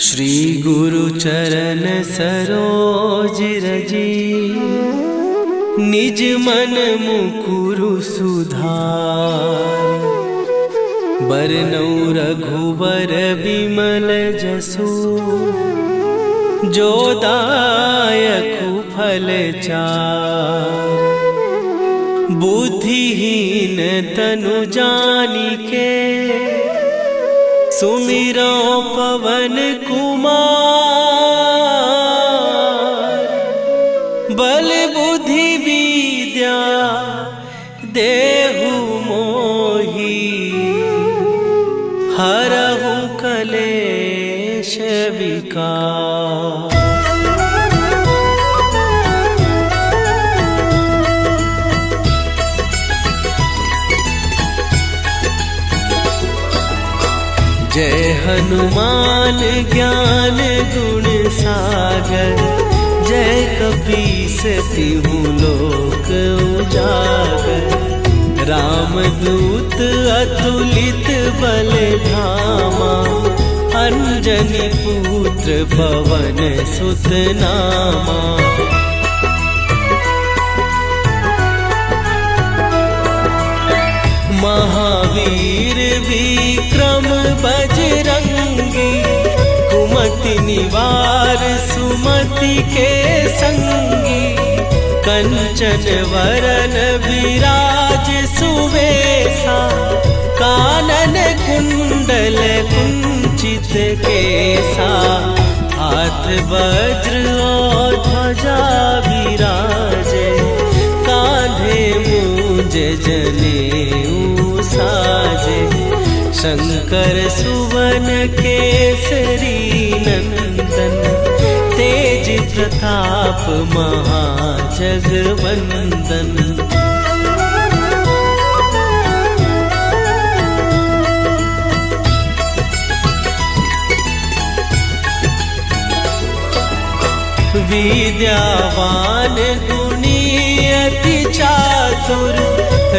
श्री गुरु चरण सरोज रजी, निज मन मुकुरु सुधार। बरनउँ रघुबर बिमल जसु, जो दायकु फल चार। बुद्धिहीन तनु जानिके, सुमिरो पवन कुमार। बल बुद्धि विद्या देहु मोहि, हरहु कलेश विकार। जय हनुमान ज्ञान गुण सागर, जय कपीस तिहु लोक उजागर। रामदूत अतुलित बल धामा, अंजनी पुत्र पवन सुत नामा। महावीर विक्रम बजरंगी, कुमति निवार सुमति के संगी। कंचन वरन विराज सुवेशा, कानन कुंडल कुंचित केसा। हाथ वज्र और ध्वजा विराजे, कांधे मूंज जनेऊ साजे। शंकर सुवन केसरी नंदन, तेज प्रताप महाजगवंदन। विद्यावान गुणी अति चातुर,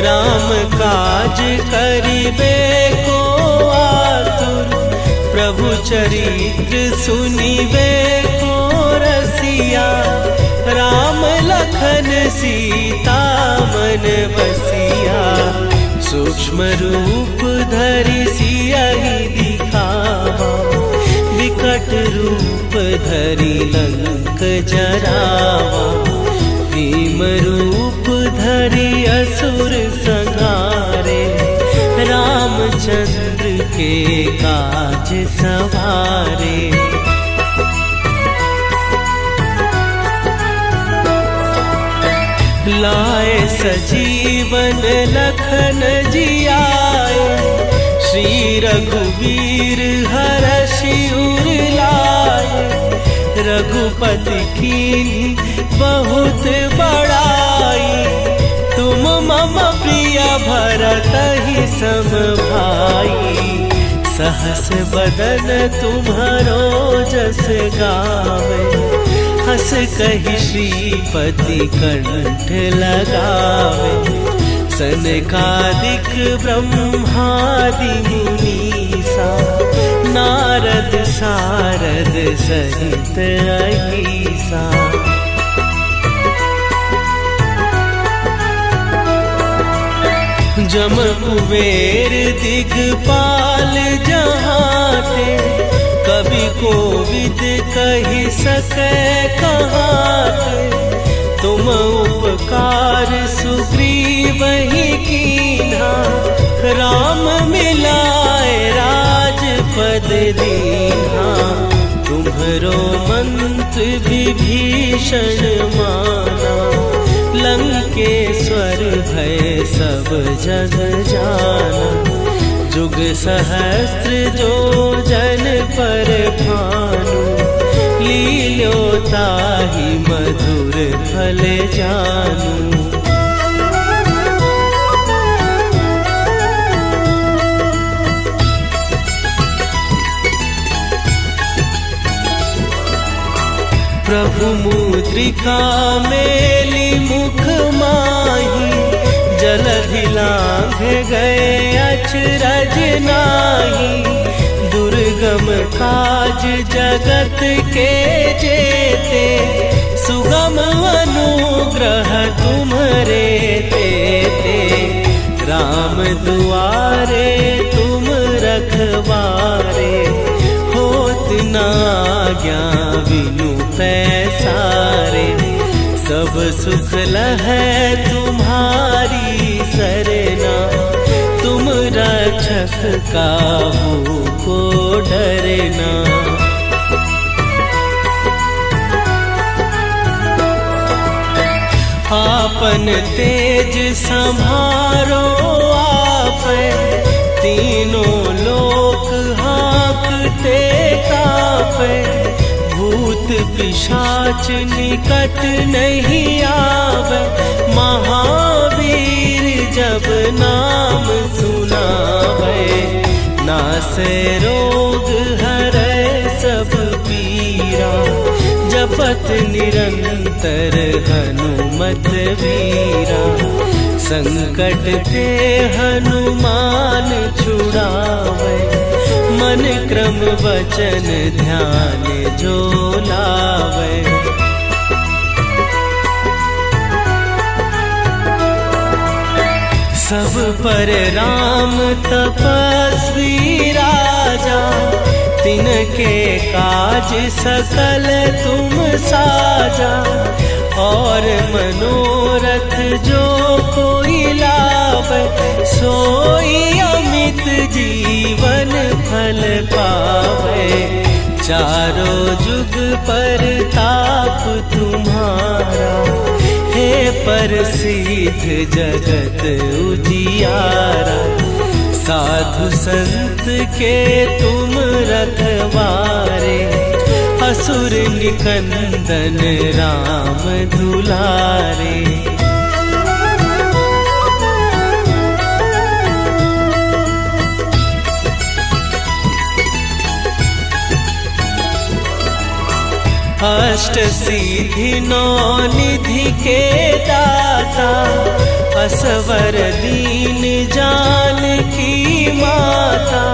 राम काज करिबे को आतुर। प्रभु चरित्र सुनिबे को रसिया, राम लखन सीता मन बसिया। सूक्ष्म रूप धरि सियहि दिखावा, विकट रूप धरि लंक जरावा। भीम रूप धरि असुर संहारे, रामचंद्र के काज सवारे। लाए सजीवन लखन जियाए, श्री रघुवीर हरषि उर लाए। रघुपति कीन्ही बहुत बड़ाई, तुम मम प्रिय भरतहि सम भाई। सहस बदन तुम्हरो जस गावे, हस कहि श्रीपति कंठ लगावे। सनकादिक ब्रह्मादि मुनीसा, नारद सारद सहित अहीसा। जम कुबेर दिगपाल जहाते, कवि कोविद कहि सकै कहाते। तुम उपकार सुग्रीवहि कीन्हा, राम मिलाए राजपद दीन्हा। तुम्हरो मंत्र विभीषण माना, लंकेश्वर भय सब जग जाना। जुग सहस्त्र जो जन पर भानु, लील्योताहि मधुर फल जानू। प्रभु मुद्रिका मेली मुख माही, जलधि लांघ गए अचरज नाही। दुर्ग दुर्गम काज जगत के जेते, सुगम अनुग्रह तुम्हरे तेते। राम दुआरे तुम रखवारे, होत न आज्ञा बिनु पैसारे। सब सुख लहै तुम्हारी सरना, तुम रक्षक काहू को डरना। आपन तेज संभारो आपै, तीनों लोक हाँकते कापै। भूत पिशाच निकट नहीं आवे, महावीर जब नाम सुनावे। नासै रोग हरै सब पीरा, जपत निरंतर हनुमत वीरा। संकट ते हनुमान छुड़ावे, मन क्रम वचन ध्यान जो लावे। सब पर राम तपस्वी राजा, तिनके काज सकल तुम साजा। और मनोरथ जो कोई लावे, सोई अमित जीवन फल पावे। चारों जुग पर ताप तुम्हारा, हे प्रसिद्ध जगत उजियारा। साधु संत के तुम रखवारे, असुर निकंदन राम दुलारे। अष्ट सिद्धि नौ निधि के दाता, असवर दीन जानकी माता।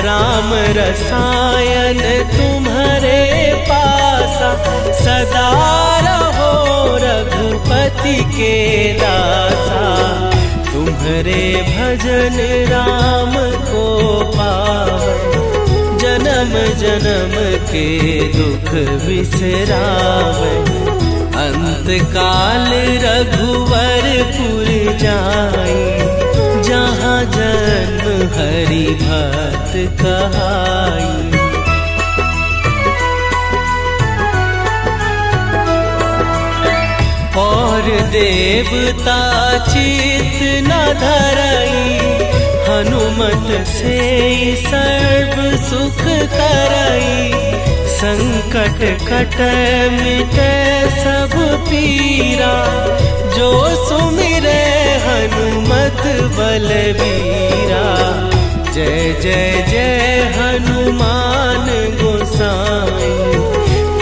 राम रसायन तुम्हारे पासा, सदा रहो रघुपति के दासा। तुम्हारे भजन राम को पावे, जन्म जन्म के दुख बिसरावे। अंत काल रघुवरपुर जाई, जहाँ जन्म हरि भक्त कहाई। और देवता चित न धरई, हनुमत से सर्व सुख करई। संकट कटै मिटै सब पीरा, जो सुमिरै हनुमत बलबीरा। जय जय जय हनुमान गोसाई,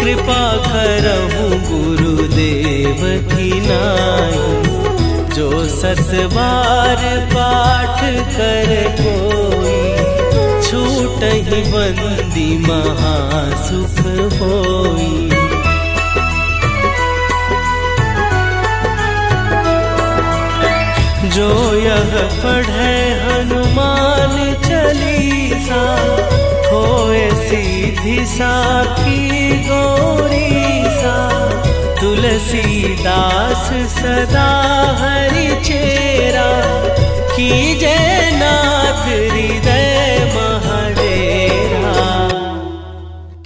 कृपा करहु गुरुदेव की नाई। जो सत बार पाठ कर कोई, छूटहि बंदी महासुख होई। जो यह पढ़े हनुमान चालीसा, होए सीधी साखी गौरीसा। तुलसीदास सदा हरि चेरा, कीजय नाथ हृदय महडेरा।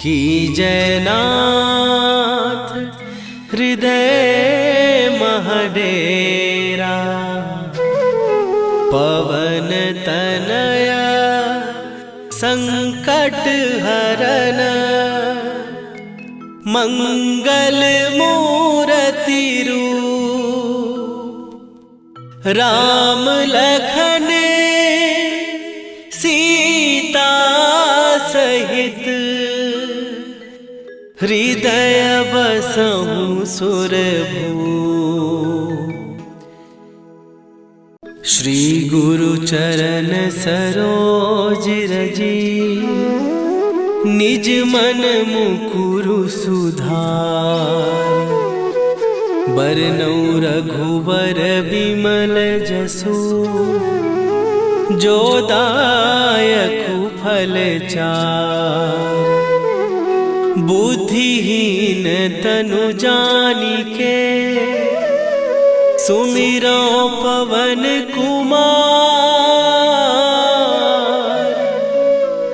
कीजय नाथ हृदय महडेरा। पवन तनया संकट हरन, मंगल मूर्ति रूप। राम लखन सीता सहित, हृदय बसहु सुरभूप। श्री गुरु चरण सरोज रजी, निज मन मुकुरु सुधार। बरनौ रघुवर बिमल जसु, जो दायकु फल चार। बुद्धिहीन तनु जानिके, सुमिरो पवन कुमार।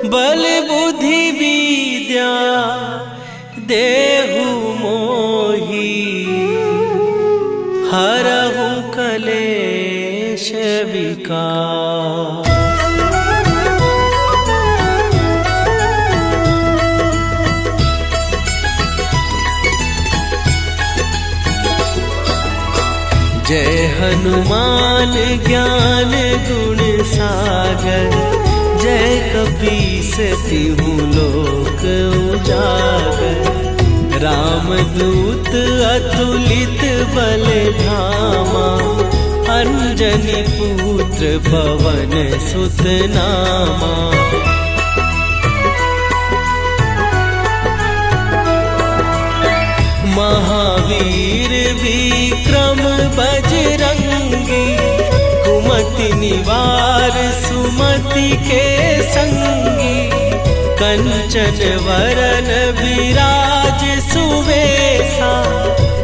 बल बुद्धि विद्या देहु मोहि, हरहु कलेश विकार। जय हनुमान ज्ञान गुण सागर। जय कपीस तिहु लोक उजागर। रामदूत अतुलित बल धामा, अंजनी पुत्र पवन सुत नामा। महावीर विक्रम बजरंगी, कुमति निवार सुमति के संगी। कंचन वरन विराज सुवेशा,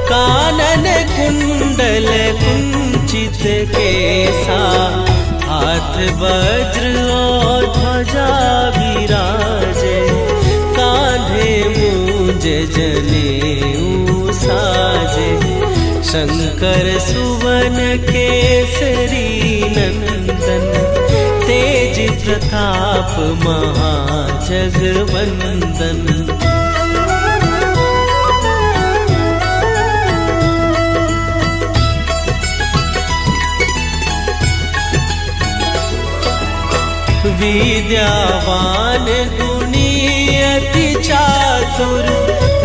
कानन कुंडल कुंचित केसा। हाथ वज्र और ध्वजा विराजे, कांधे मूंज जनेऊ साजे। शंकर सुवन केसरी नंदन, तेज प्रताप महाजगवंदन। विद्यावान गुणी अति चातुर,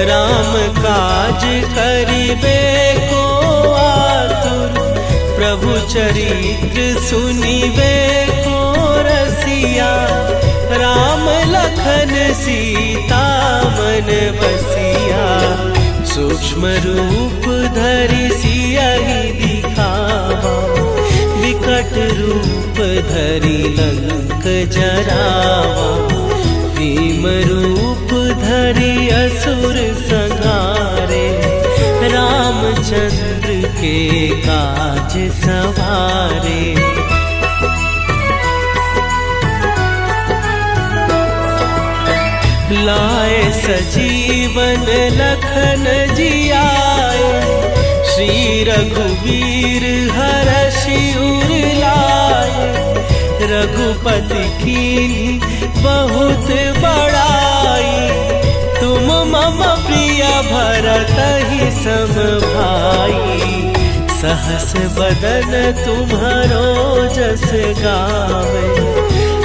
राम काज करिबे को आतुर। प्रभु चरित्र सुनिबे को रसिया, राम लखन सीता मन बसिया। सूक्ष्म रूप धरि सियहि दिखावा, विकट रूप धरि लंक जरावा। भीम रूप धरि असुर संहारे, रामचंद्र के काज सवारे। लाए सजीवन लखन जियाए, श्री रघुवीर हरषि उर लाए। रघुपति कीन्ही बहुत बड़ाई, तुम मम प्रिय भरतहि सम भाई। सहस बदन तुम्हरो जस गावे,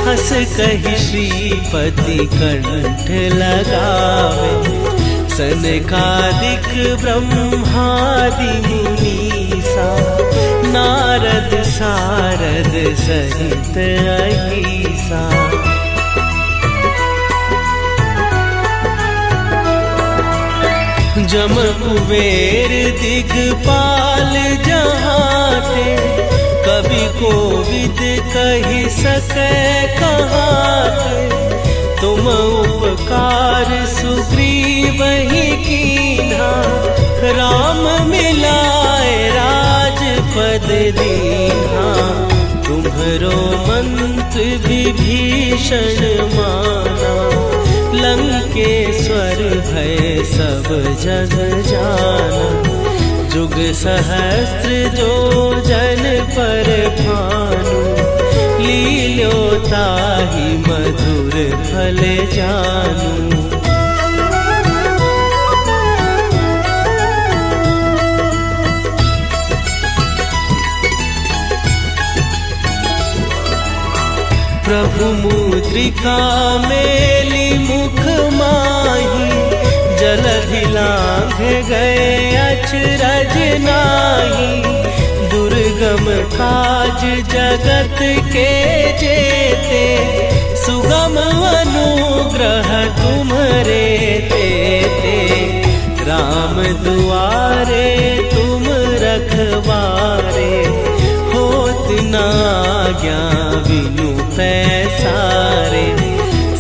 हस कहि श्रीपति कंठ लगावे। सनकादिक ब्रह्मादि मुनीसा, नारद सारद सहित अहीसा। जम कुबेर दिगपाल जहाते, कवि कोविद कहि सकै कहाते। तुम उपकार सुग्रीवहि कीन्हा, राम मिलाए राजपद दीन्हा। तुम्हरो मंत्र विभीषण माना, लंकेश्वर भय सब जग जाना। जुग सहस्त्र जो जन पर भानु, लील्योताहि मधुर फल जानू। प्रभु मुद्रिका मेली मुख माही, जलधि लांघ गए अचरज नाही। दुर्ग दुर्गम काज जगत के जेते, सुगम अनुग्रह तुम्हरे तेते। राम दुआरे तुम रखवारे, होत न आज्ञा बिनु पैसारे।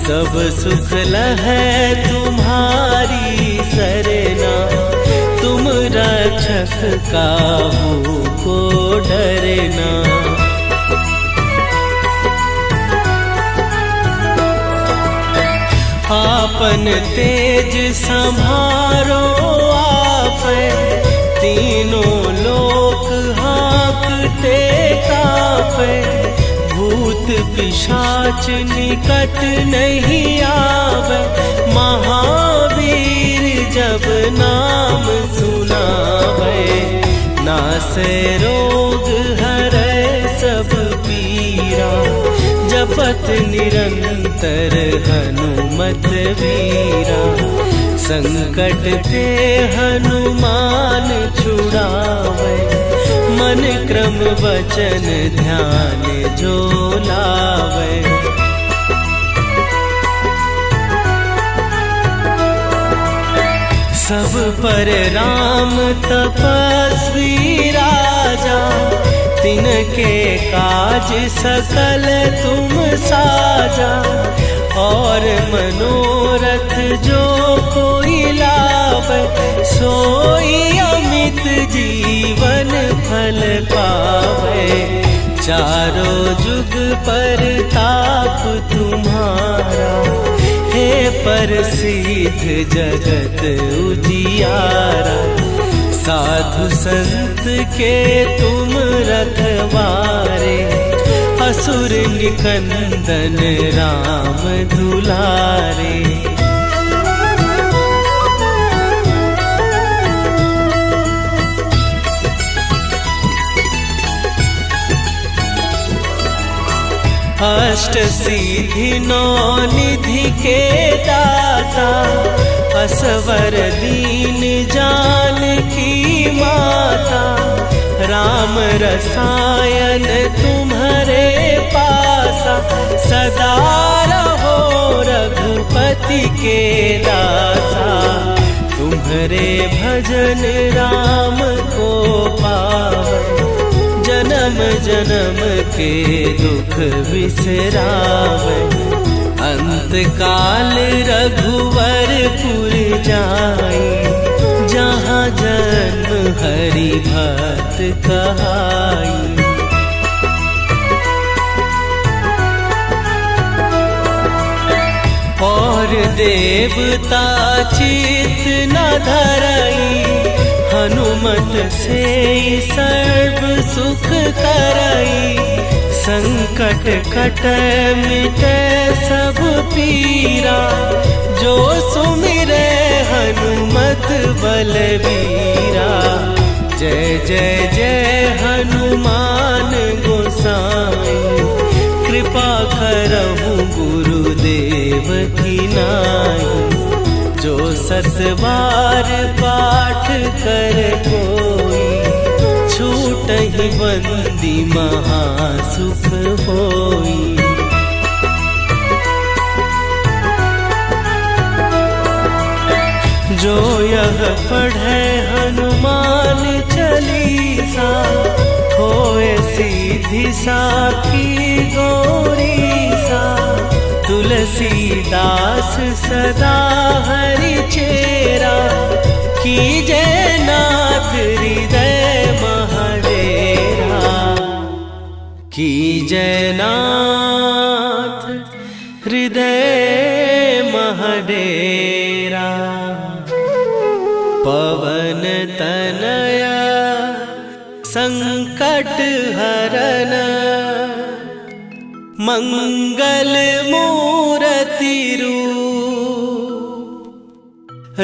सब सुख लहै तुम्हारी सरना, तुम रक्षक काहू को डरना। आपन तेज संभारो आपै, तीनों लोक हाँकते कापै। भूत पिशाच निकट नहीं आवे, महावीर जब नाम सुनावे। नासै रोग हरै सब पीरा, जपत निरंतर हनुमत वीरा। संकट ते हनुमान छुड़ावे, मन क्रम वचन ध्यान जो लावे। सब पर राम तपस्वी राजा, तिनके काज सकल तुम साजा। और मनोरथ जो कोई लावे, सोई अमित जीवन फल पावे। चारों जुग पर ताप तुम्हारा, हे प्रसिद्ध जगत उजियारा। साधु संत के तुम रखवारे, असुर निकंदन राम दुलारे। अष्ट सिद्धि नौ निधि के दाता, असवर दीन जानकी माता। राम रसायन तुम्हारे पासा, सदा रहो रघुपति के दासा। तुम्हारे भजन राम को पावे, जन्म जन्म के दुख बिसरावे। अंत काल रघुवरपुर जाई, जहाँ जन्म हरि भक्त कहाई। और देवता चित न धरई, हनुमत से सर्व सुख करई। संकट कटै मिटै सब पीरा, जो सुमिरै हनुमत बलबीरा। जय जय जय हनुमान गोसाई, कृपा करहु गुरुदेव की नाई। जो सत बार पाठ कर कोई, छूटहि बंदी महासुख होई। जो यह पढ़े हनुमान चालीसा, होए सीधी साखी गौरीसा। तुलसीदास सदा हरि चेरा, कीजय नाथ हृदय महडेरा। कीजय नाथ हृदय महडेरा। पवन तनया संकट हरन, मंगल मूर्ति रूप।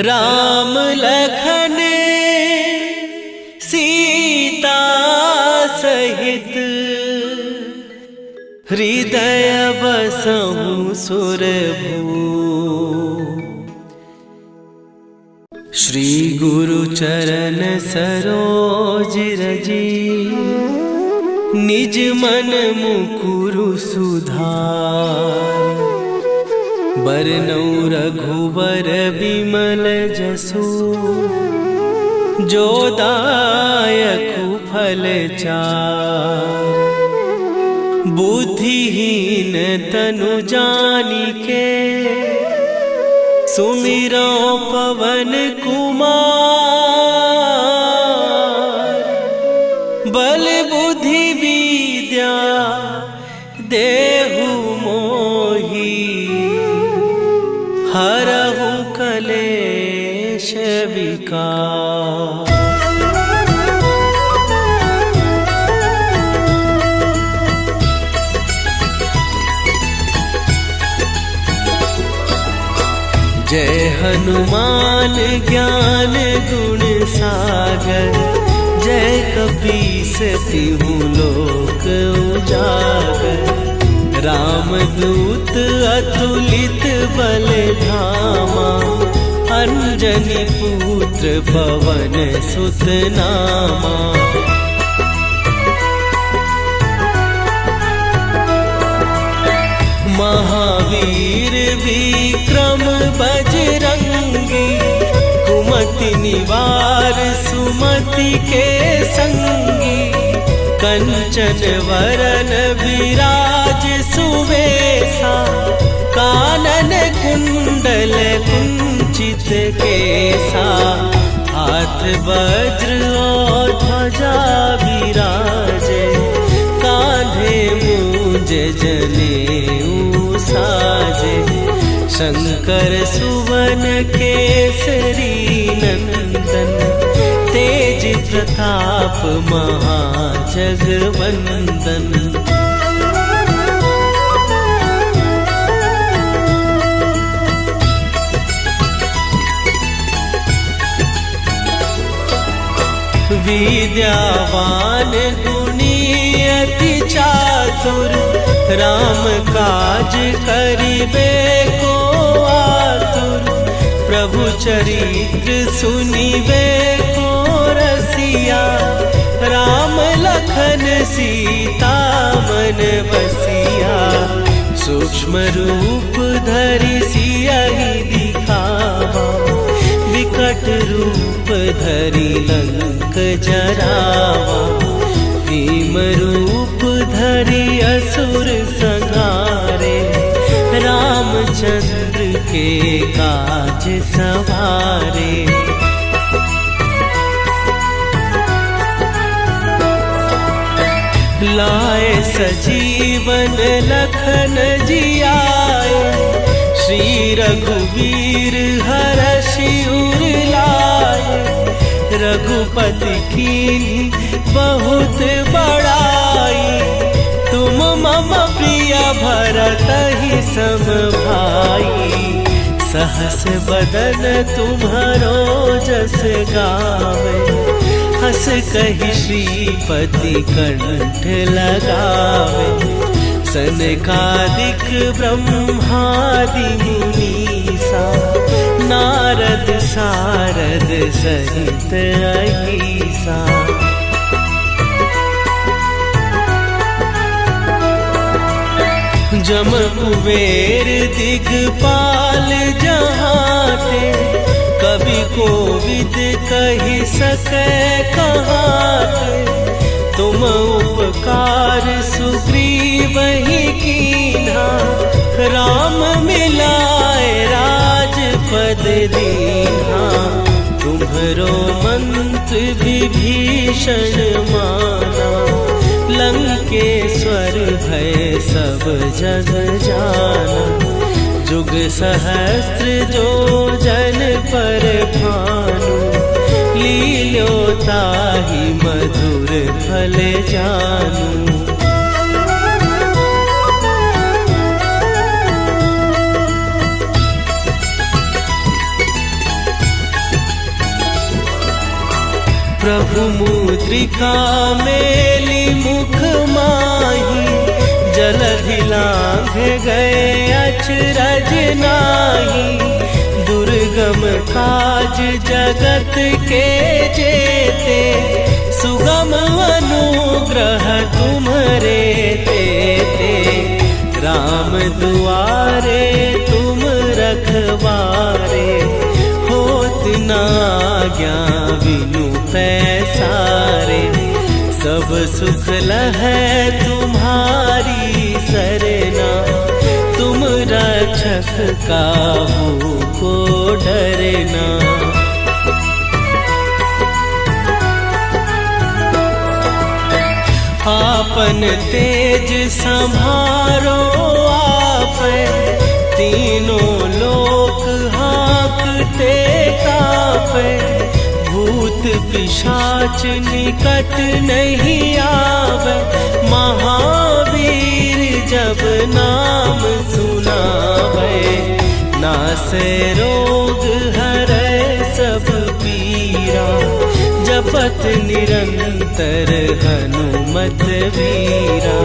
राम लखन सीता सहित, हृदय बसहु सुरभूप। श्री गुरु चरण सरोज रजी, निज मन मुकुरु सुधार। बरनौ रघुबर बिमल जसु, जो दायकु फल चार। बुद्धिहीन तनु जानिके, सुमिरो पवन कुमार। बल बुद्धि विद्या देहु मोहि, हरहु कलेश विकार। जय हनुमान ज्ञान गुण सागर। जय कपीस तिहु लोक उजागर। रामदूत अतुलित बल धामा, अंजनी पुत्र पवन सुत नामा। महावीर विक्रम बजरंगी, कुमति निवार सुमति के संगी। कंचन वरन विराज सुवेशा, कानन कुंडल कुंचित केसा। हाथ वज्र और ध्वजा विराजे, कांधे मूंज जनेऊ साजे। शंकर सुवन केसरी नंदन, तेज प्रताप महाजगवंदन। विद्यावान गुणी अति चातुर, राम काज करिबे को आतुर। प्रभु चरित्र सुनिबे को रसिया, राम लखन सीता मन बसिया। सूक्ष्म रूप धरि सियहि दिखावा, विकट रूप धरि लंक जरावा। भीम रूप धरि असुर संहारे, रामचंद्र के काज सवारे। लाए सजीवन लखन जियाए, श्री रघुवीर हरषि उर लाए। रघुपति कीन्ही बहुत बड़ाई, तुम मम प्रिय भरतहि सम भाई। सहस बदन तुम्हरो जस गावे, हस कहि श्रीपति कंठ लगावे। सनकादिक ब्रह्मादि मुनीसा, नारद सारद सहित अहिसा। जम कुबेर दिगपाल जहाते, कवि कोविद कहि सकै कहाते। तुम उपकार सुग्रीवहि कीन्हा, राम मिलाए राजपद दीन्हा। तुम्हरो मंत्र विभीषण माना, लंकेश्वर भय सब जग जाना। जुग सहस्त्र जो जन पर भानु, लील्योताहि मधुर फल जानू। प्रभु मुद्रिका मेली मुख माही, जलधि लांघ गए अचरज नाही। दुर्गम काज जगत के जेते, सुगम अनुग्रह अनुग्रह तुम्हारे ते राम दुआरे तुम रखवारे, होत ना आज्ञा बिनु पैसारे, सब सुख लहै तुम्हारी सरना, तुम रक्षक काहू को डरना। आपन तेज संभारो आप, तीनों लोक हाँकते कापे, भूत पिशाच निकट नहीं आवे, महावीर जब नाम सुनावे, नासे रोग हरै सब पीरा, जपत निरंतर हनुमत वीरा,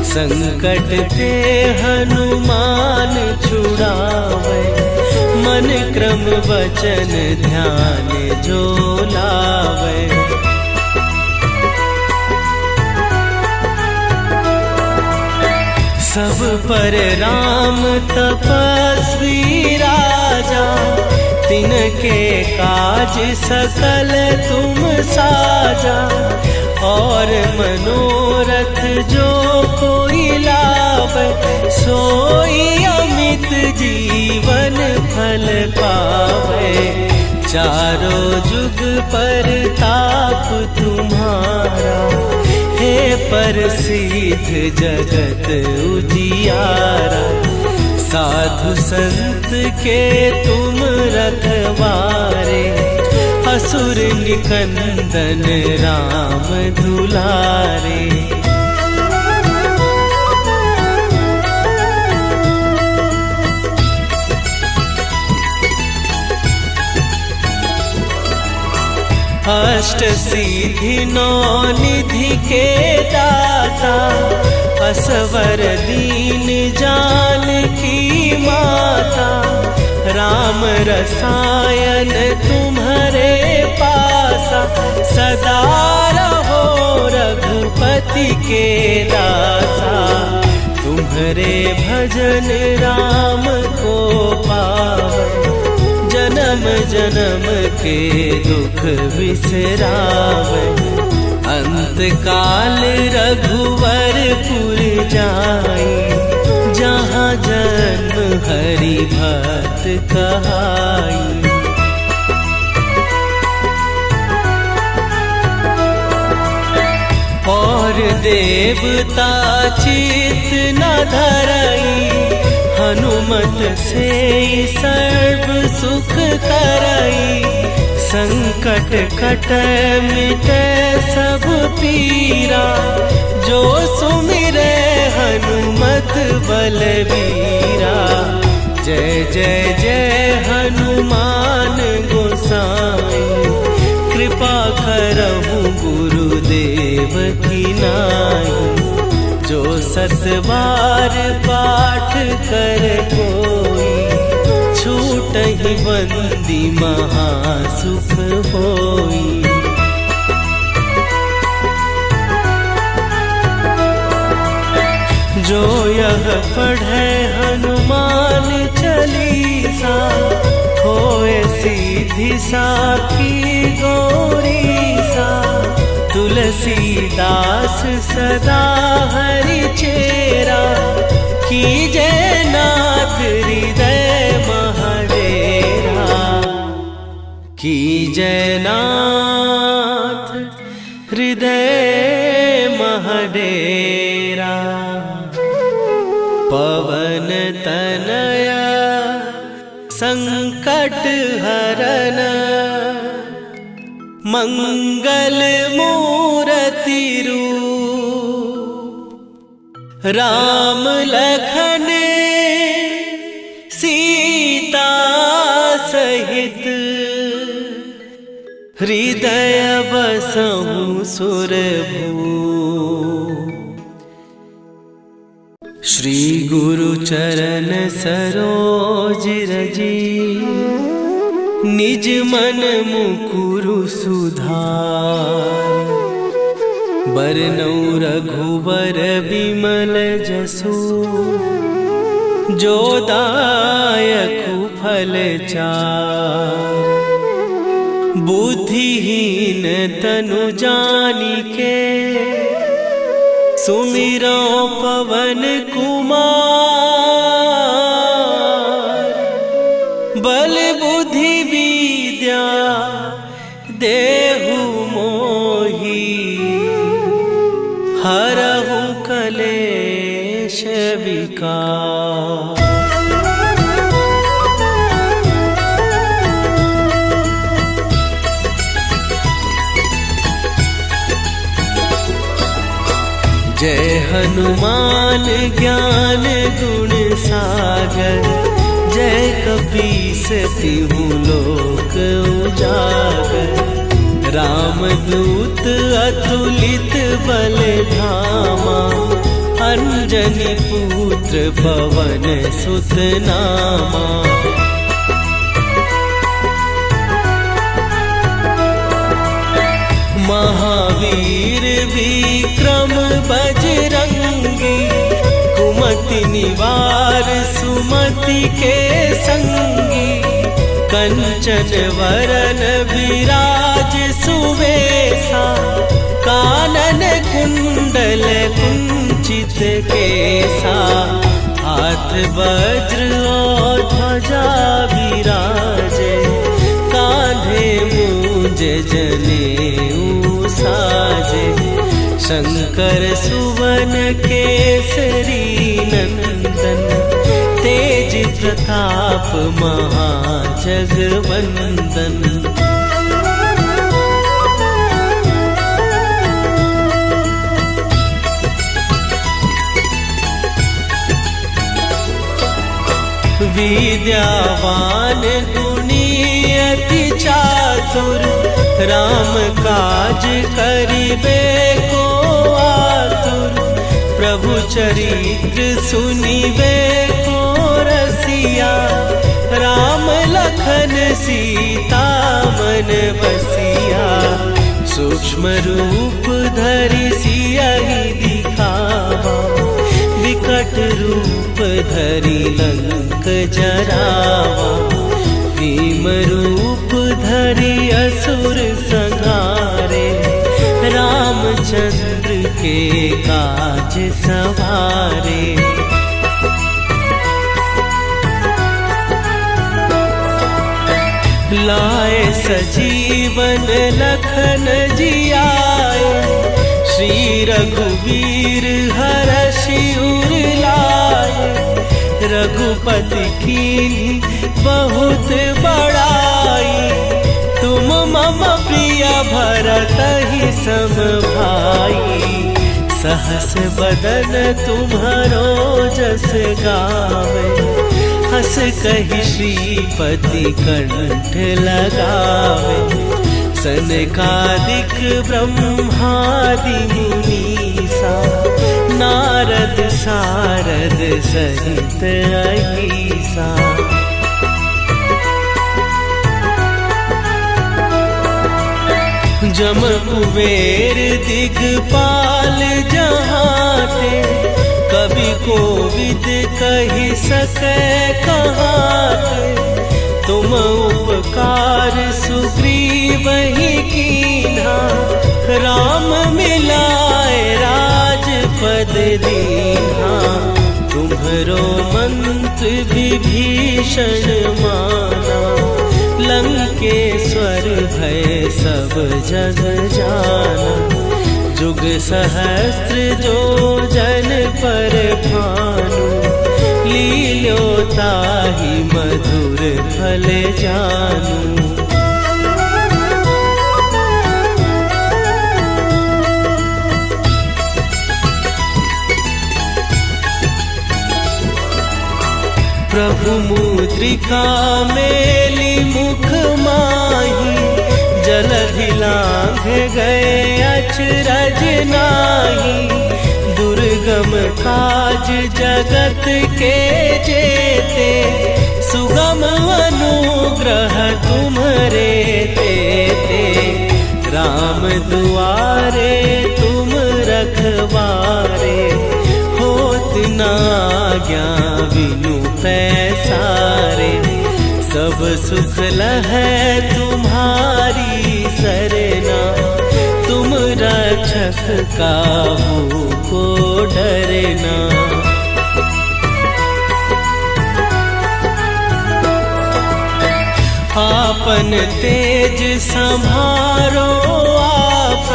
संकट ते हनुमान छुड़ावे, मन क्रम वचन ध्यान जो लावे। सब पर राम तपस्वी राजा, तिनके काज सकल तुम साजा, और मनोरथ जो कोई लावे, सोई अमित जीवन फल पावे, चारों जुग पर ताप तुम्हारा, हे प्रसिद्ध जगत उजियारा, साधु संत के तुम रखवारे, असुर निकंदन राम दुलारे। अष्ट सिद्धि नौ निधि के दाता, असवर दीन जानकी माता, राम रसायन तुम्हारे पासा, सदा रहो रघुपति के दासा, तुम्हारे भजन राम को पावे, जन्म जन्म के दुख बिसरावे, अंत काल रघुवरपुर जाई, जहाँ जन्म हरि भक्त कहाई। और देवता चित न धरई, हनुमत से सर्व सुख करई, संकट कट मिटे सब पीरा, जो सुमिरे हनुमत बलबीरा, जय जय जय हनुमान गोसाई, कृपा करहु गुरुदेव की नाई, जो सत बार पाठ कर कोई, छूटहि बंदी महासुख होई। जो यह पढ़े हनुमान चालीसा, होए सीधी साखी गौरीसा, तुलसीदास सदा हरि चेरा, कीजय नाथ हृदय महडेरा, कीजय नाथ हृदय महडेरा। पवन तनया संकट हरन, मंगल मूर्ति रूप, राम लखन सीता सहित, हृदय बसहु सुरभूप। श्री गुरु चरण सरोज रजी, निज मन मुकुरु सुधार, बरनौ रघुबर बिमल जसु, जो दायकु फल चार। बुद्धिहीन तनु जानिके, सुमिरो पवन कुमार। बल बुद्धि विद्या देहु मोहि, हरहु कलेश विकार। जय हनुमान ज्ञान गुण सागर, जय कपीस तिहु लोक उजागर। रामदूत अतुलित बल धामा, अंजनी पुत्र पवन सुत नामा। महावीर विक्रम बजरंगी, कुमति निवार सुमति के संगी। कंचन वरन विराज सुवेशा, कानन कुंडल कुंचित केसा। हाथ वज्र और ध्वजा विराजे, कांधे मूंज जनेऊ साजे। शंकर सुवन केसरी नंदन, तेज प्रताप महाजगवंदन। विद्यावान गुणी अति चातुर, राम काज करिबे को आतुर। प्रभु चरित्र सुनिबे को रसिया, राम लखन सीता मन बसिया। सूक्ष्म रूप धरि सियहि दिखावा, विकट रूप धरि लंक जरावा। भीम रूप धरि असुर संहारे, रामचंद्र के काज सवारे। लाए सजीवन लखन जियाए, श्री रघुवीर हरषि उर लाए। रघुपति कीन्ही बहुत बड़ाई, तुम मम प्रिय भरतहि सम भाई। सहस बदन तुम्हरो जस गावे, हस कहि श्रीपति कंठ लगावे। सनकादिक ब्रह्मादि मुनीसा, नारद सारद सहित अहिसा। जम कुबेर दिगपाल जहाते, कवि कोविद कहि सकै कहाते। तुम उपकार सुग्रीवहि कीन्हा, राम मिलाए राजपद दीन्हा। तुम्हरो मंत्र विभीषण माना, लंकेश्वर भय सब जग जाना। जुग सहस्त्र जो जन पर भानु, लील्योताहि मधुर फल जानू। प्रभु मुद्रिका मेली मुख माही, जलधि लांघ गए अचरज नाही। दुर्गम काज जगत के जेते, सुगम अनुग्रह तुम्हरे तेते। राम दुआरे तुम आज्ञा बिनु पैसारे, सब सुख लहै तुम्हारी सरना, तुम रक्षक काहू को डरना। आपन तेज संभारो आप,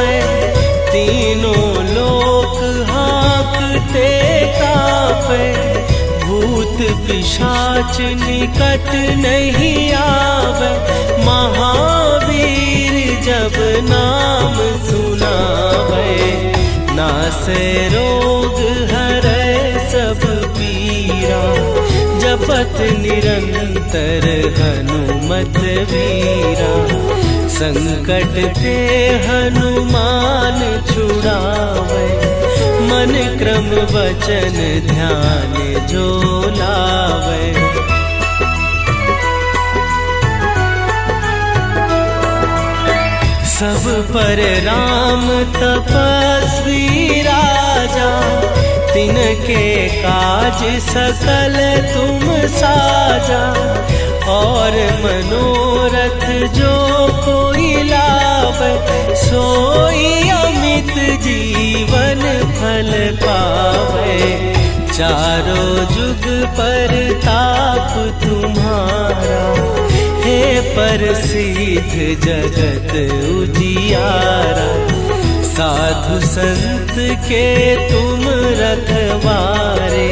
तीनों लोक हाँकते कापे, भूत पिशाच निकट नहीं आवे, महावीर जब नाम सुनावे, नासे रोग हरै सब पीरा, जपत निरंतर हनुमत वीरा, संकट ते हनुमान छुड़ावे, मन क्रम वचन ध्यान जो लावे। सब पर राम तपस्वी राजा, तिनके काज सकल तुम साजा, और मनोरथ जो कोई लावे, सोई अमित जीवन फल पावे, चारों जुग पर ताप तुम्हारा, हे प्रसिद्ध जगत उजियारा, साधु संत के तुम रखवारे,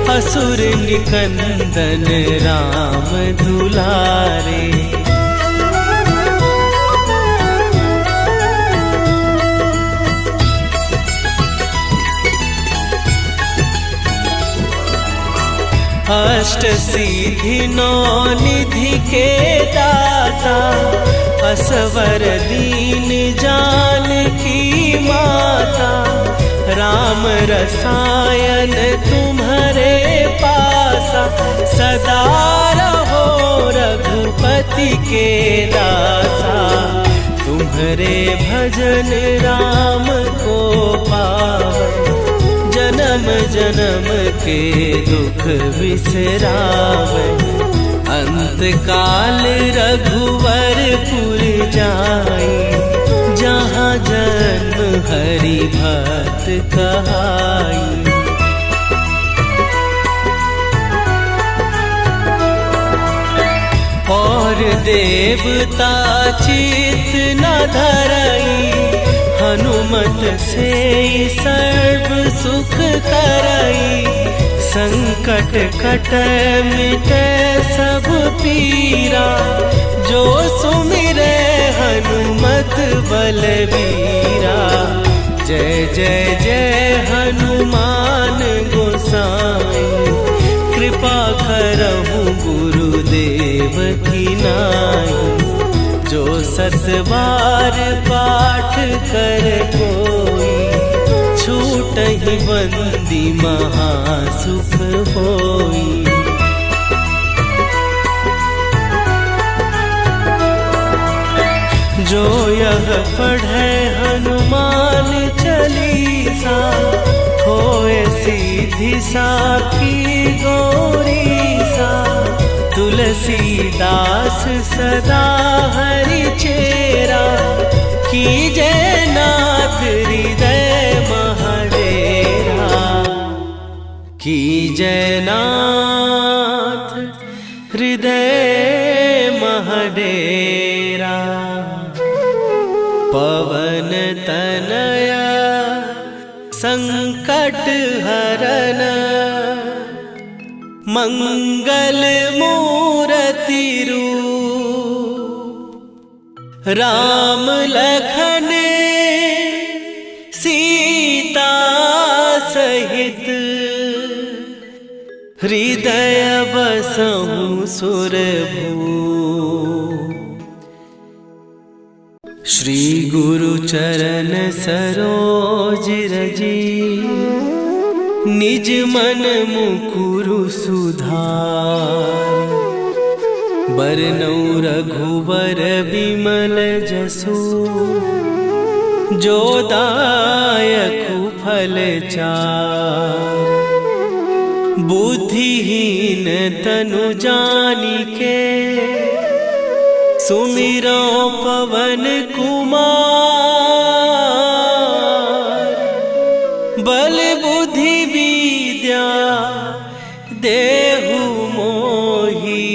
असुर निकंदन राम दुलारे। अष्ट सिद्धि नौ निधि के दाता, असवर दीन जानकी माता, राम रसायन तुम्हारे पासा, सदा रहो रघुपति के दासा, तुम्हारे भजन राम को पावे, जन्म जन्म के दुख बिसरावे, अंत काल रघुवरपुर जाई, जहाँ जन्म हरि भक्त कहाई। और देवता चित न धरई, हनुमत से सर्व सुख करई, संकट कटै मिटै सब पीरा, जो सुमिरै हनुमत बलबीरा। जय जय जय हनुमान गोसाई, कृपा करहु गुरुदेव की नाई, जो सत बार पाठ कर कोई, छूटहि बंदी महासुख होई। जो यह पढ़े हनुमान चालीसा, होए सीधी साखी गौरीसा, तुलसीदास सदा हरि चेरा, कीजय नाथ हृदय महडेरा, कीजय नाथ हृदय महडेरा। पवन तनया संकट हरन, मंगल मूर्ति रूप, राम लखन सीता सहित, हृदय बसहु सुरभूप। श्री गुरु चरण सरोज रजी, निज मन मुकुरु सुधार। बरनउँ रघुबर बिमल जसु, जो दायकु फल चार। बुद्धिहीन तनु जानिके सुमिरो पवन कुमार। बल बुद्धि विद्या देहु मोहि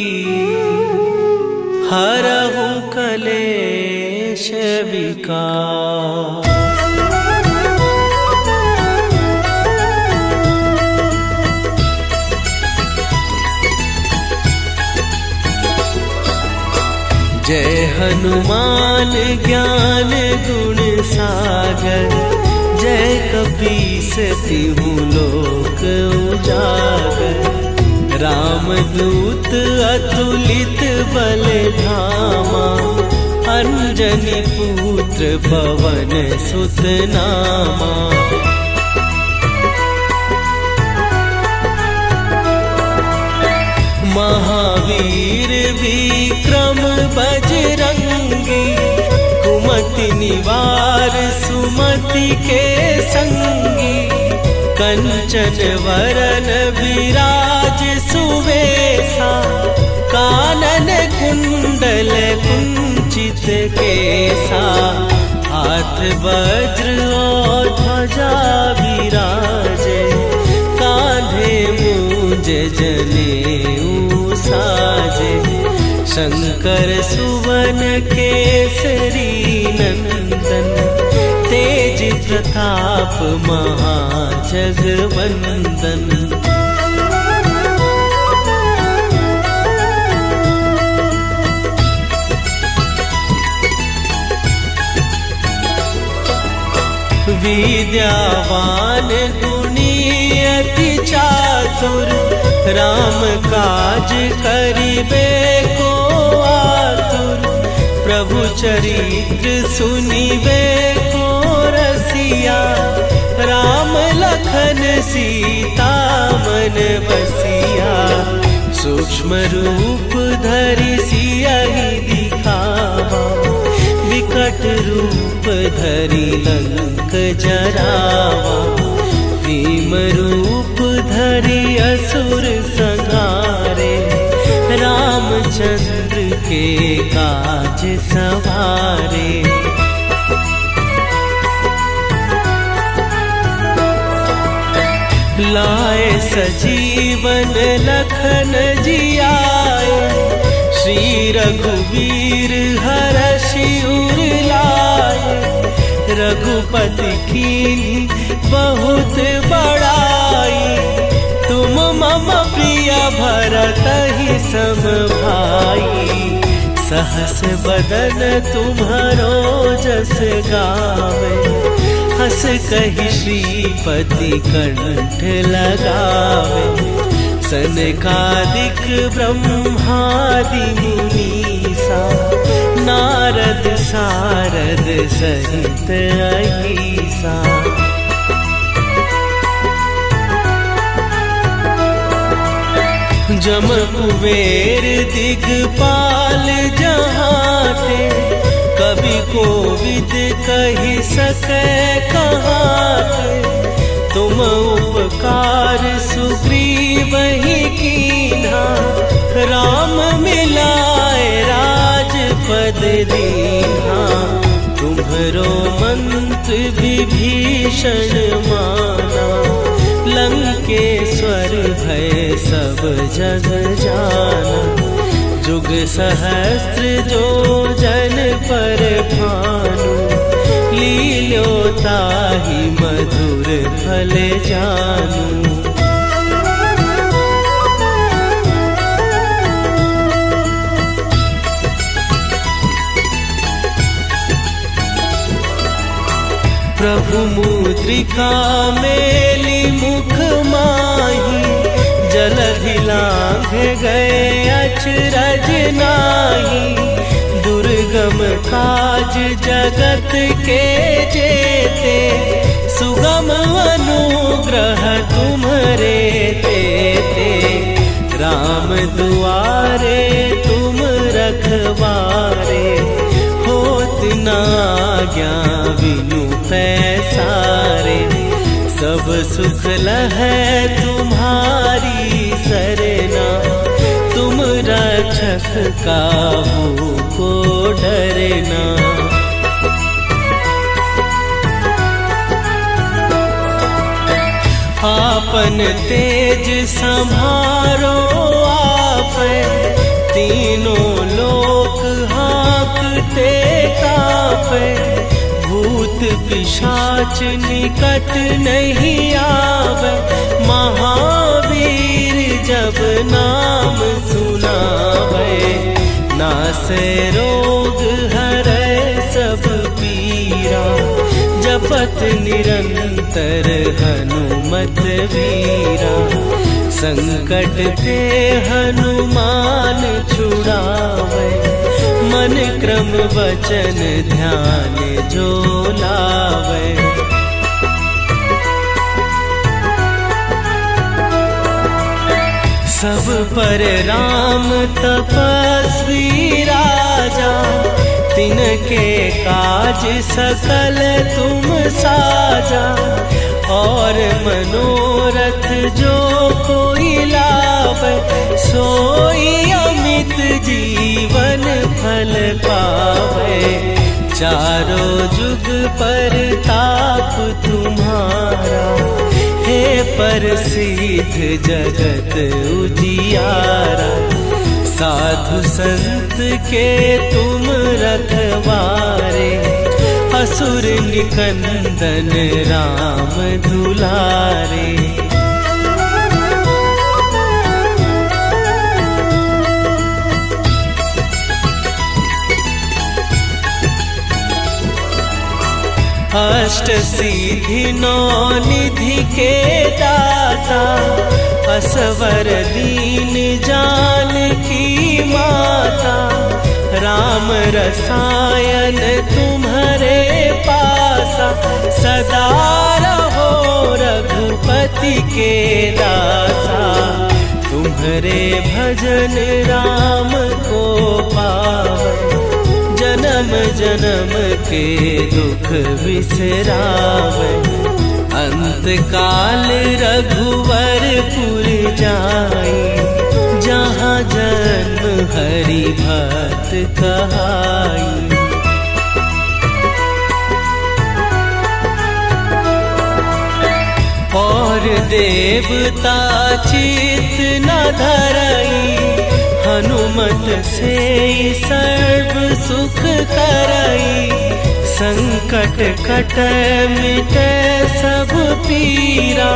हरहु कलेश विकार। जय हनुमान ज्ञान गुण सागर। जय कपीस तिहु लोक उजागर। रामदूत अतुलित बल धामा। अंजनी पुत्र पवन सुत नामा। महावीर विक्रम बजरंगी। कुमति निवार सुमति के संगी। कंचन वरन विराज सुवेशा। कानन कुंडल कुंचित केसा। हाथ वज्र और ध्वजा विराजे। कांधे मूंज जनेऊ साजे। शंकर सुवन केसरी नंदन। तेज प्रताप महाजगवंदन। विद्यावान गुणी अति चातुर। राम काज करिबे को आतुर। प्रभु चरित्र सुनिबे को रसिया। राम लखन सीता मन बसिया। सूक्ष्म रूप धरि सियहि दिखावा। विकट रूप धरि लंक जरावा। भीम रूप धरि असुर संहारे। रामचंद्र के काज सवारे। लाए सजीवन लखन जियाए। श्री रघुवीर हरषि उर लाए। रघुपति कीन्ही बहुत बड़ाई। तुम मम प्रिय भरतहि सम भाई। सहस बदन तुम्हरो जस गावे। हस कहि श्रीपति कंठ लगावे। सनकादिक ब्रह्मादि मुनीसा। नारद सारद सहित अहिसा। जम कुबेर दिगपाल जहाते। कवि कोविद कहि सकै कहाते। तुम उपकार सुग्रीवहि कीन्हा। राम मिलाए राजपद दीन्हा। तुम्हरो मंत्र विभीषण माना। लंकेश्वर भय सब जग जाना। जुग सहस्त्र जो जन पर भानु। लील्योताहि मधुर फल जानू। प्रभु मुद्रिका मेली मुख माही। जलधि लांघ गए अचरज नाही। दुर्गम काज जगत के जेते। सुगम अनुग्रह तुम्हरे तेते। राम दुआरे तुम रखवारे। होत न आज्ञा बिनु पैसारे। सब सुख लहै तुम्हारी रक्षक काहू को डरना। आपन तेज संभारो आप, तीनों लोक हाँकते कांपे। भूत पिशाच निकट नहीं आवे, महावीर जब नाम सुनावे। नासे रोग हरै सब पीरा, जपत निरंतर हनुमत वीरा। संकट ते हनुमान छुड़ावे, मन क्रम वचन ध्यान जो लावे। सब पर राम तपस्वी राजा, तिनके काज सकल तुम साजा। और मनोरथ जो कोई लावे, सोई अमित जीवन फल पावे। चारों जुग पर ताप तुम्हारा, हे प्रसिद्ध जगत उजियारा। साधु संत के तुम रखवारे, असुर निकंदन राम दुलारे। अष्ट सिद्धि नौ निधि के दाता, असवर दीन जानकी माता। राम रसायन तुम्हारे पासा, सदा रहो रघुपति के दासा। तुम्हारे भजन राम को पावे, जन्म जन्म के दुख बिसरावे। अंत काल रघुवरपुर जाई, जहाँ जन्म हरि भक्त कहाई। और देवता चित न धरई, हनुमत से सर्व सुख करई। संकट कटे मिटे सब पीरा,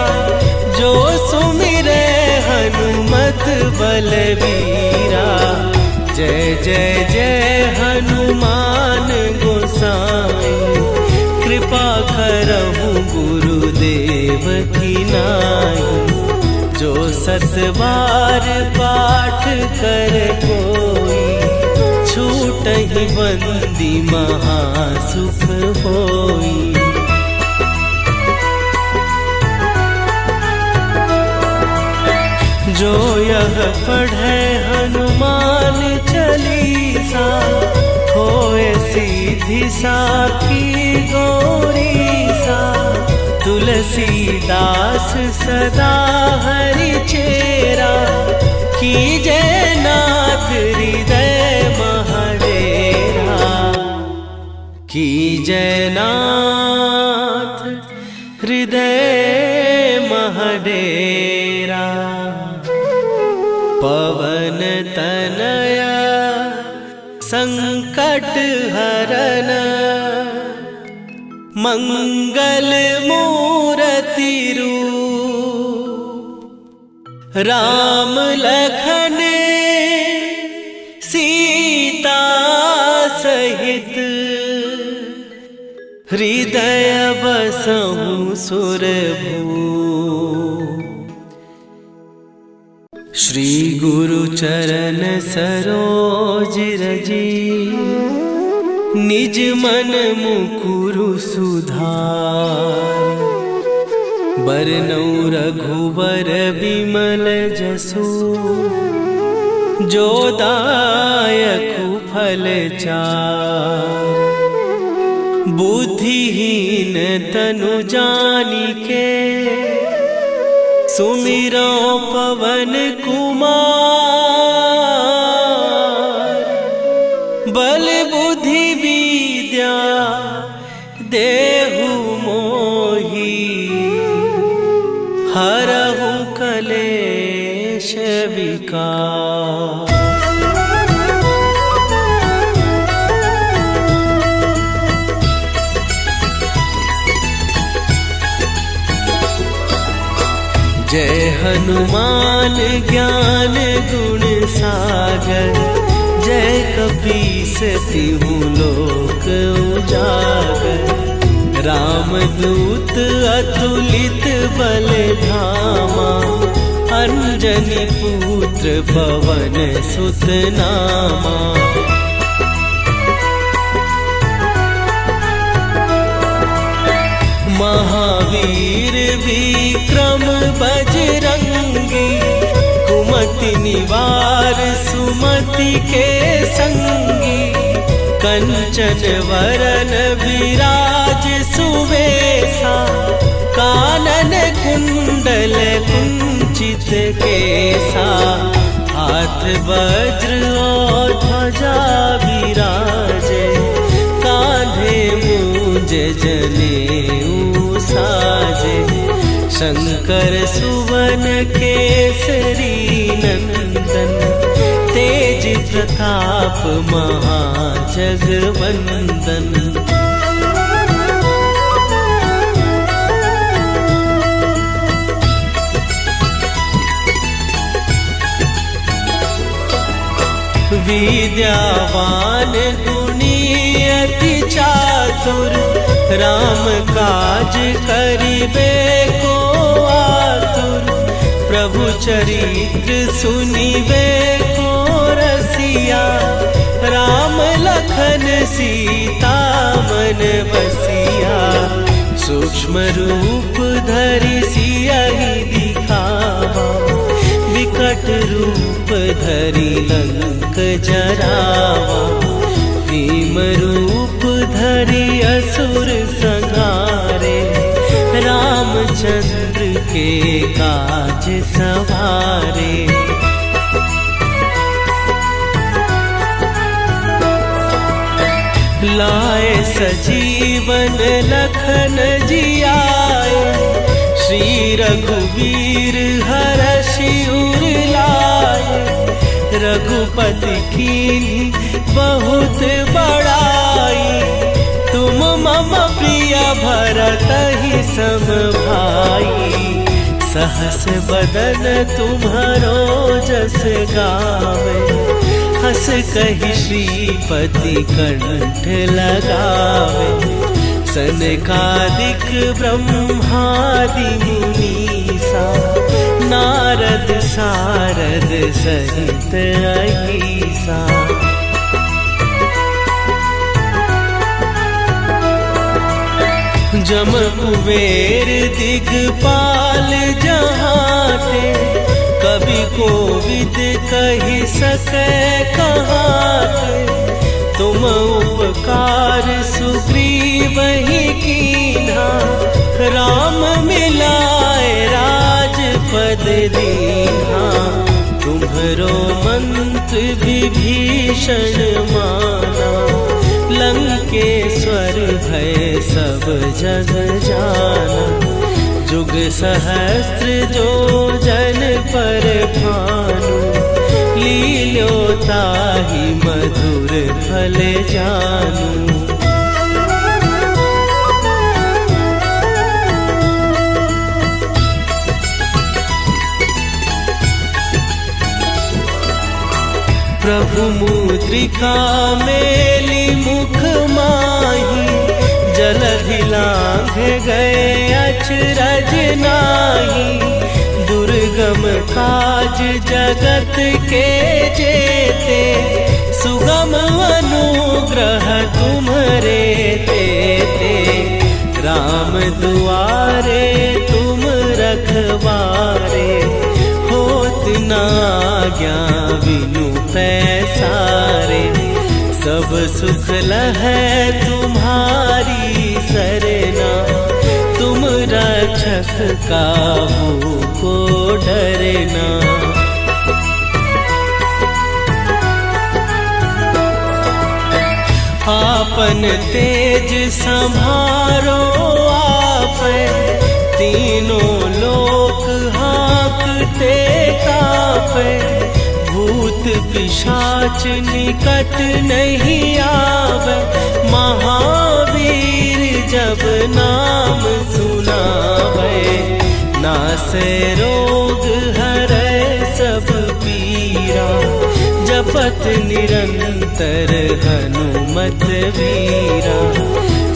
जो सुमिरे हनुमत बलबीरा। जय जय जय हनुमान गोसाई, कृपा करहु गुरुदेव की नाई। जो सत बार पाठ कर कोई, छूटहि बंदी महासुख होई। जो यह पढ़े हनुमान चालीसा, होए सीधी साखी गौरीसा। तुलसीदास सदा हरि चेरा, कीजय नाथ हृदय महडेरा। कीजय नाथ हृदय महडेरा। पवन तनया संकट हरन, मंगल मूर्ति रूप। राम लखन सीता सहित, हृदय बसहु सुरभूप। श्री गुरु चरण सरोज रजी, निज मन मुकुरु सुधार। बरनउँ रघुवर बिमल जसु, जो दायकु फल चार। बुद्धिहीन तनु जानिके, सुमिरो पवन कुमार। विकार। जय हनुमान ज्ञान गुण सागर, जय कपीस तिहु लोक उजागर। रामदूत अतुलित बल धामा, अंजनी पुत्र पवन सुत नामा। महावीर विक्रम बजरंगी, कुमति निवार सुमति के संगी। कंचन वरन विराज सुवेशा, कानन कुंडल कुंचित केसा। हाथ वज्र और ध्वजा विराजे, कांधे मूंज जनेऊ साजे। शंकर सुवन केसरी नंदन, तेज प्रताप महाजगवंदन। विद्यावान गुणी अति चातुर, राम काज करिबे को आतुर। प्रभु चरित्र सुनिबे को रसिया, राम लखन सीता मन बसिया। सूक्ष्म रूप धरि सियहि दिखावा, विकट रूप धरि लंक जरावा। भीम रूप धरि असुर संहारे, रामचंद्र के काज सवारे। लाए सजीवन लखन जियाए, श्री रघुवीर हरषि उर लाए। रघुपति कीन्ही बहुत बड़ाई, तुम मम प्रिय भरतहि सम भाई। सहस बदन तुम्हरो जस गावे, हस कहि श्रीपति कंठ लगावे। सनकादिक ब्रह्मादि मुनीसा, नारद सारद सहित अहीसा। जम कुबेर दिगपाल जहाते, कवि कोविद कहि सकै कहाते। तुम उपकार सुग्रीवहि कीन्हा, राम मिलाए राजपद दीन्हा। तुम्हरो मंत्र विभीषण माना, लंकेश्वर भय सब जग जाना। जुग सहस्त्र जो जन पर भानु, लील्योताहि मधुर फल जानू। प्रभु मुद्रिका मेली मुख माही, जलधि लांघ गए अचरज नाही। दुर्गम काज जगत के जेते, सुगम अनुग्रह तुम्हरे तेते। राम दुआरे तुम रखवारे, होत न आज्ञा बिनु पैसारे। सब सुख लहै तुम्हारी सरना, तुम रक्षक काहू को डरना। आपन तेज संभारो आपै, तीनों लोक हाँकते कांपे, भूत पिशाच निकट नहीं आवे। महावीर जब नाम सुनावे, नासे रोग हरै सब पीरा। जपत निरंतर हनुमत वीरा,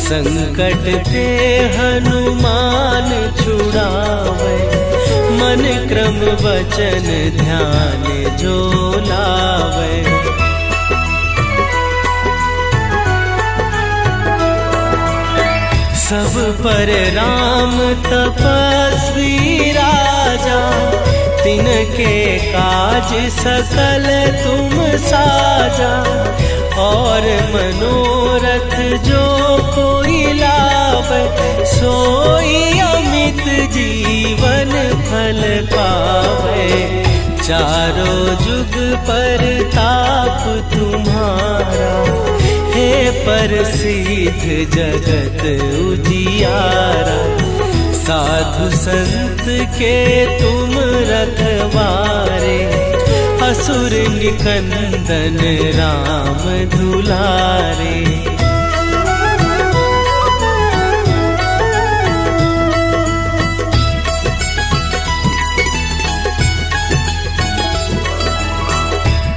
संकट ते हनुमान छुड़ावे। मन क्रम वचन ध्यान जो लावे, सब पर राम तपस्वी राजा। तिनके काज सकल तुम साजा, और मनोरथ जो कोई लावे। सोई अमित जीवन फल पावे, चारों जुग पर ताप तुम्हारा। हे प्रसिद्ध जगत उजियारा, साधु संत के तुम रखवारे। असुर निकंदन राम दुलारे,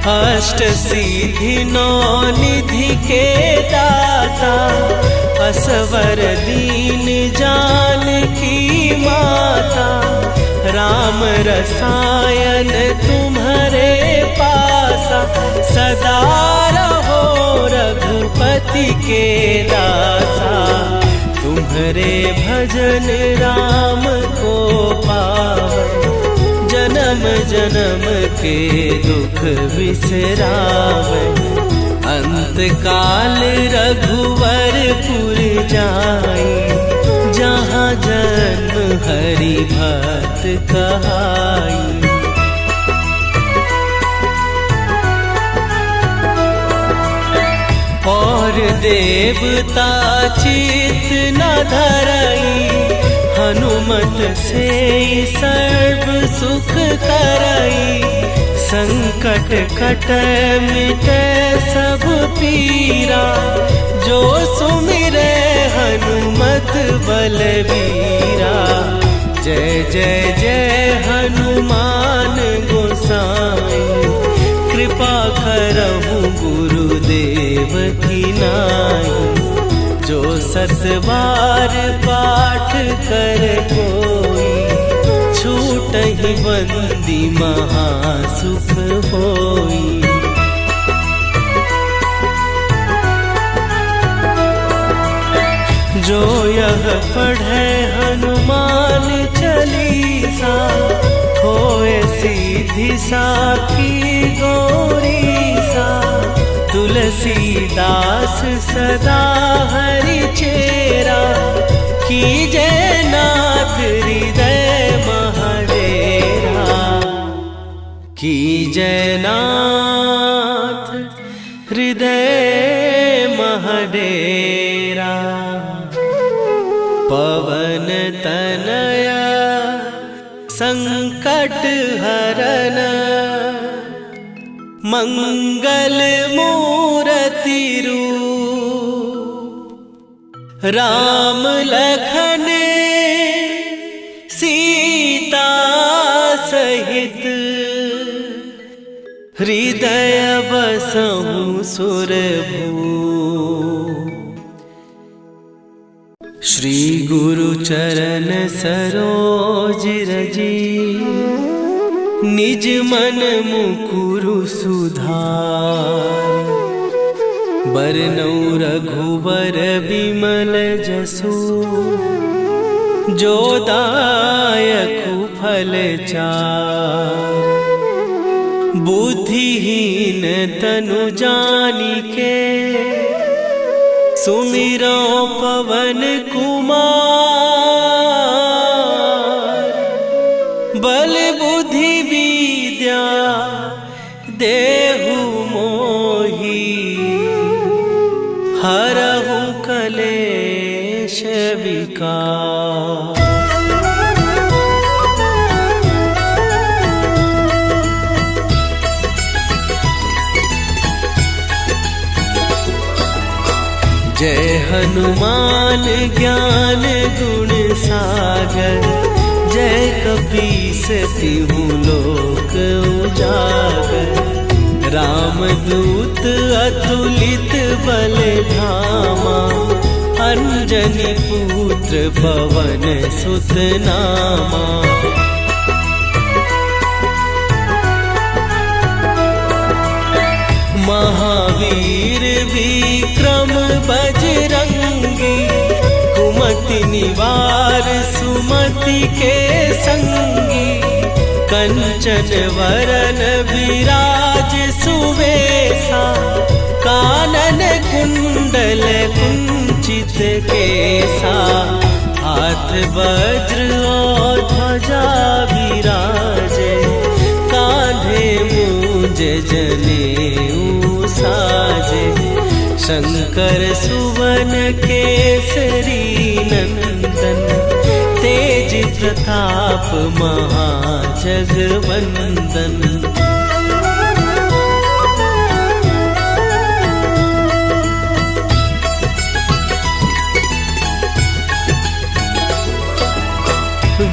अष्ट सिद्धि नौ निधि के दाता। असवर दीन जानकी माता, राम रसायन तुम्हारे पासा। सदा रहो रघुपति के दासा, तुम्हारे भजन राम को पावे। जन्म जन्म के दुख बिसरावे, अंत काल रघुवरपुर जाई। जहाँ जन्म हरि भक्त कहाई। और देवता चित न धरई, हनुमत से सर्व सुख करई। संकट कटे मिटे सब पीरा, जो सुमिरे हनुमत बलबीरा। जय जय जय हनुमान गोसाई, कृपा करहु गुरुदेव की नाई। जो सत बार पाठ कर कोई, छूटहि बंदी महासुख होई। जो यह पढ़े हनुमान चालीसा, होए सीधी साखी गौरीसा। तुलसीदास सदा हरि चेरा, कीजय नाथ हृदय महडेरा। कीजय नाथ हृदय महडेरा। पवन तनया संकट हरन, मंगल मूर्ति रूप। राम लखन सीता सहित, हृदय बसहु सुरभूप। श्री गुरु चरण सरोज रजी, निज मन मुकुरु सुधार। बरनउँ रघुवर बिमल जसु, जो दायकु फल चार। बुद्धिहीन तनु जानिके, सुमिरो पवन कुमार। बल बुद्धि विद्या देहु मोहि, हरहु कलेश विकार। जय हनुमान ज्ञान गुण सागर, जय कपीस तिहु लोक उजागर। रामदूत अतुलित बल धामा, अंजनी पुत्र पवन सुत नामा। महावीर विक्रम बजरंगी, कुमति निवार सुमति के संगी। कंचन वरन विराज सुवेशा, कानन कुंडल कुंचित केसा। हाथ वज्र और ध्वजा विराजे, कांधे मूंज जनेऊ साजे। शंकर सुवन केसरी नंदन, तेज प्रताप महाजगवंदन।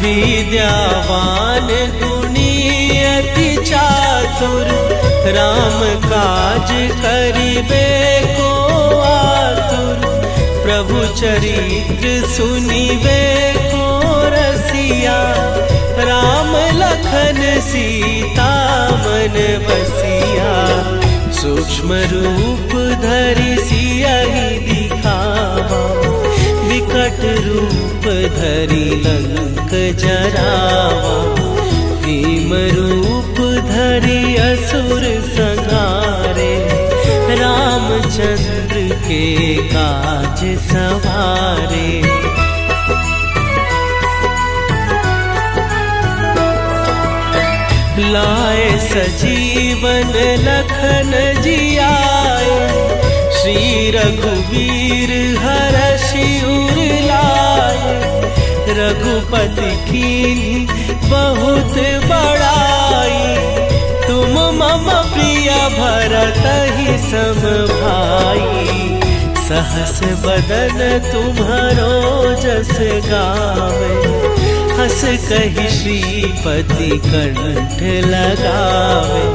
विद्यावान गुणी अति चातुर, राम काज करिबे को आतुर। प्रभु चरित्र सुनिबे को रसिया, राम लखन सीता मन बसिया। सूक्ष्म रूप धरि सियहि दिखावा, विकट रूप धरि लंक जरावा। भीम रूप धरि असुर संहारे, रामचंद्र के काज सवारे। लाए सजीवन लखन जियाए, श्री रघुवीर हरषि उर लाए। रघुपति कीन्ही बहुत बड़ाई, तुम मम प्रिय भरतहि सम भाई। सहस बदन तुम्हरो जस गावे, हस कहि श्रीपति कंठ लगावे।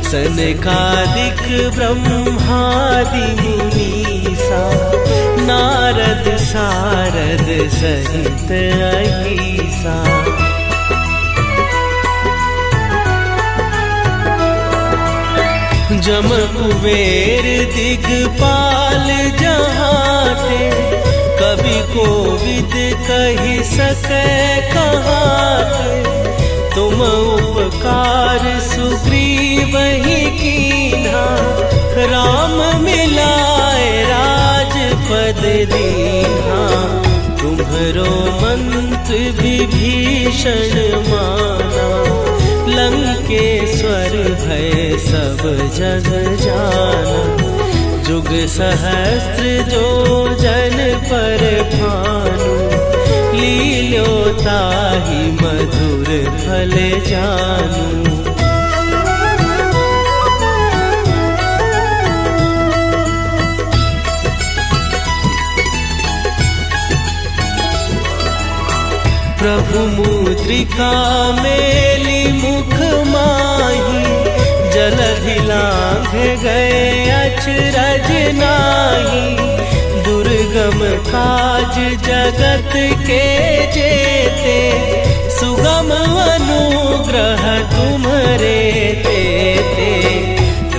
सनकादिक ब्रह्मादि मुनीसा, नारद सारद सहित अहीसा। जम कुबेर दिगपाल जहाते, कवि कोविद कहि सकै कहाते। तुम उपकार सुग्रीवहि कीन्हा, राम मिलाए राजपद दीन्हा। तुम्हरो मंत्र विभीषण माना, लंकेश्वर भय सब जग जाना। जुग सहस्त्र जो जन पर भानु, लील्योताहि मधुर फल जानू। प्रभु मुद्रिका मेली मुख माही, जलधि लांघ गए अचरज नाही। दुर्गम काज जगत के जेते, सुगम अनुग्रह तुम्हरे तेते।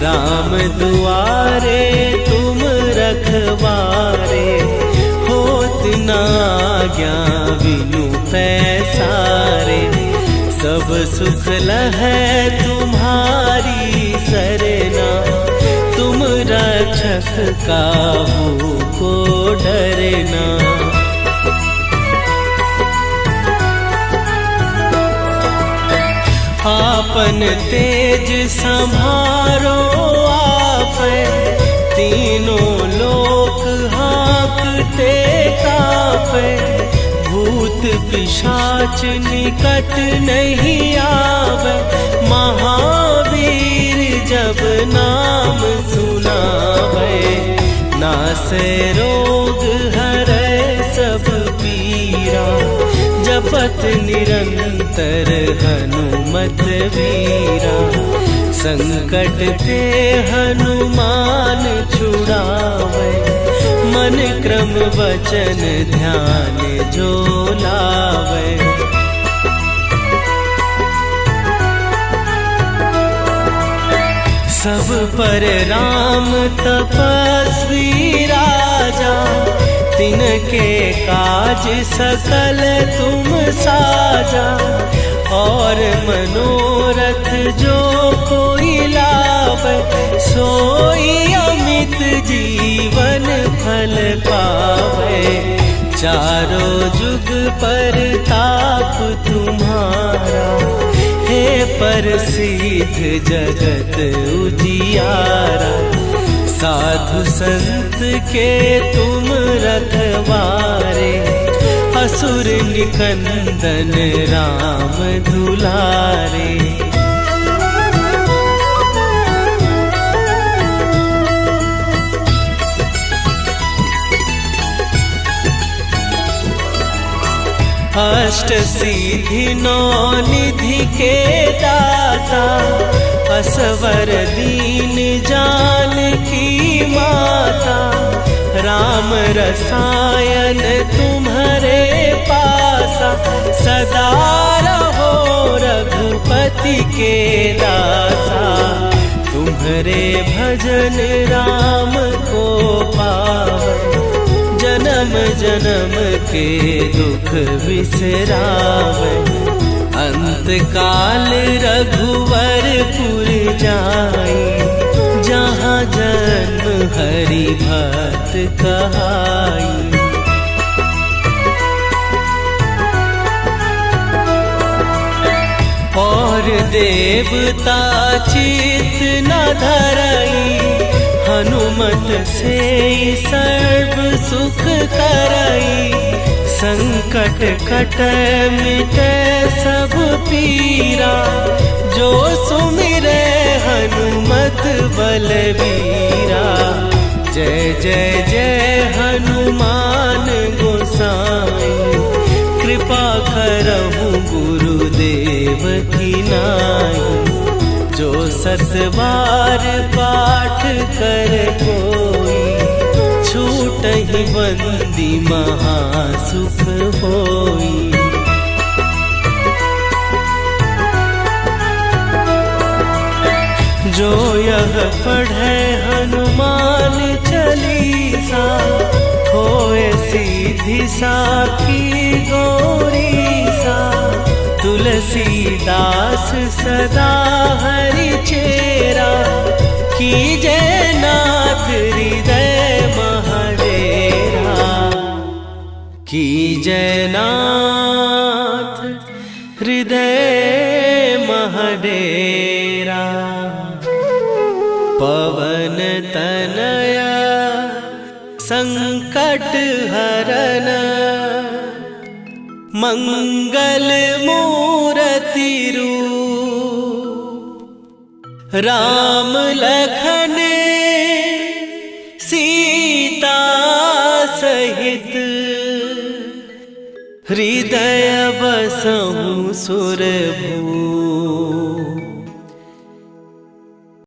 राम दुआरे तुम रखवारे, होत न आज्ञा बिनु पैसारे। सब सुख लहै तुम्हारी सरना, तुम रक्षक काहू को डरना। आपन तेज संभारो आपै, तीनों लोक हाँकते कापै। भूत पिशाच निकट नहीं आवे, महावीर जब नाम सुनावे। नासे रोग हरै सब पीरा, जपत निरंतर हनुमत वीरा। संकट ते हनुमान छुड़ावे, मन क्रम वचन ध्यान जो लावे। सब पर राम तपस्वी राजा, तिनके काज सकल तुम साजा। और मनोरथ जो कोई लावे, सोई अमित जीवन फल पावे। चारों जुग पर ताप तुम्हारा, हे प्रसिद्ध जगत उजियारा। साधु संत के तुम रखवारे, असुर निकंदन राम दुलारे। अष्ट सिद्धि नौ निधि के दाता, असवर दीन जानकी माता। राम रसायन तुम्हारे पासा, सदा रहो रघुपति के दासा। तुम्हारे भजन राम को पावे, जन्म जन्म के दुख बिसरावे। अंत काल रघुवरपुर जाई, जहाँ जन्म हरि भक्त कहाई। और देवता चित न धरई, हनुमत से सर्व सुख करई। संकट कटै मिटै सब पीरा, जो सुमिरै हनुमत बलबीरा। जय जय जय हनुमान गोसाई, कृपा करहु गुरुदेव की नाई। जो सत बार पाठ कर कोई, छूटहि बंदी महासुख होई। जो यह पढ़े हनुमान चालीसा, होए सीधी साखी गौरीसा। तुलसीदास सदा हरि चेरा, कीजय नाथ हृदय महडेरा। कीजय नाथ हृदय महडेरा। पवन तनया संकट हरन, मंगल मूर्ति रूप। राम लखन सीता सहित, हृदय बसहु सुरभूप।